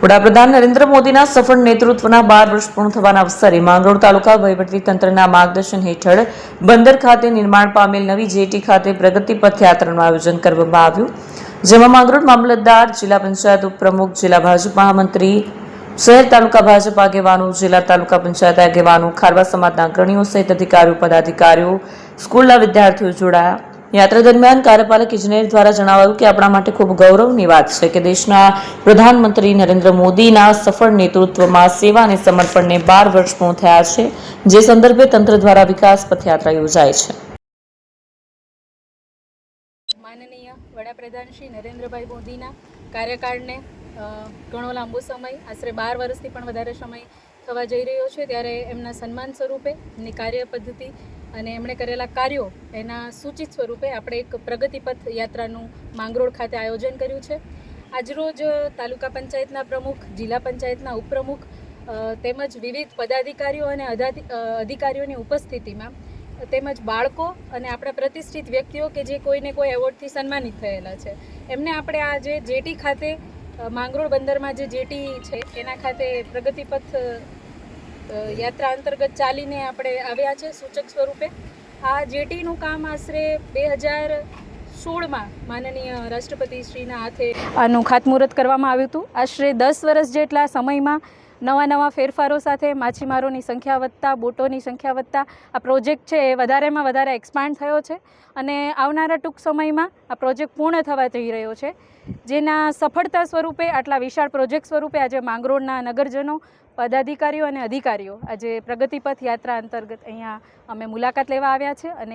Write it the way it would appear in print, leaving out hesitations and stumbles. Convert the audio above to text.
વડાપ્રધાન નરેન્દ્ર મોદીના સફળ નેતૃત્વના 12 વર્ષ પૂર્ણ થવાના અવસરે માંગરોળ તાલુકા વહીવટીતંત્રના માર્ગદર્શન હેઠળ બંદર ખાતે નિર્માણ પામેલ નવી જેટી ખાતે પ્રગતિ પથ યાત્રાનું આયોજન કરવામાં આવ્યું, જેમાં માંગરોળ મામલતદાર, જિલ્લા પંચાયત ઉપપ્રમુખ, જિલ્લા ભાજપ મહામંત્રી, શહેર તાલુકા ભાજપ આગેવાનો, જિલ્લા તાલુકા પંચાયત આગેવાનો, ખારવા સમાજના અગ્રણીઓ સહિત અધિકારીઓ, પદાધિકારીઓ, સ્કૂલના વિદ્યાર્થીઓ જોડાયા. યાત્રા દરમિયાન કાર્યપાલક ઇજનેર દ્વારા જણાવાયું કે આપણા માટે ખૂબ ગૌરવની વાત છે કે દેશના પ્રધાનમંત્રી નરેન્દ્ર મોદીના સફળ નેતૃત્વમાં સેવા અને સમર્પણને 12 વર્ષ પૂર્ણ થયા છે, જે સંદર્ભે તંત્ર દ્વારા વિકાસ પથયાત્રા યોજાય છે. માનનીય વડાપ્રધાન શ્રી નરેન્દ્રભાઈ મોદીના કાર્યકાળને ઘણો લાંબો સમય, આશરે 12 વર્ષથી પણ વધારે સમય થવા જઈ રહ્યો છે, ત્યારે એમના સન્માન સ્વરૂપે એમની કાર્ય પદ્ધતિ અને એમણે કરેલા કાર્યો એના સૂચિત સ્વરૂપે આપણે એક પ્રગતિપથ યાત્રાનું માંગરોળ ખાતે આયોજન કર્યું છે. આજરોજ તાલુકા પંચાયતના પ્રમુખ, જિલ્લા પંચાયતના ઉપપ્રમુખ તેમજ વિવિધ પદાધિકારીઓ અને અધિકારીઓની ઉપસ્થિતિમાં તેમજ બાળકો અને આપણા પ્રતિષ્ઠિત વ્યક્તિઓ કે જે કોઈને કોઈ એવોર્ડથી સન્માનિત થયેલા છે, એમને આપણે આ જે જેટી ખાતે માંગરોળ બંદરમાં જે જેટી છે એના ખાતે પ્રગતિપથ યાત્રા અંતર્ગત ચાલીને આપણે આવ્યા છે સૂચક સ્વરૂપે. આ જેટીનું કામ આશરે 2016માં માનનીય રાષ્ટ્રપતિ શ્રીના હાથે આનું ખાતમુહૂર્ત કરવામાં આવ્યું હતું. આશરે 10 વર્ષ જેટલા સમયમાં નવા ફેરફારો સાથે માછીમારોની સંખ્યા વધતા, બોટોની સંખ્યા વધતા આ પ્રોજેક્ટ છે એ વધારેમાં વધારે એક્સપાન્ડ થયો છે અને આવનારા ટૂંક સમયમાં આ પ્રોજેક્ટ પૂર્ણ થવા જઈ રહ્યો છે, જેના સફળતા સ્વરૂપે આટલા વિશાળ પ્રોજેક્ટ સ્વરૂપે આજે માંગરોળના નગરજનો, પદાધિકારીઓ અને અધિકારીઓ આજે પ્રગતિપથ યાત્રા અંતર્ગત અહીંયા અમે મુલાકાત લેવા આવ્યા છે અને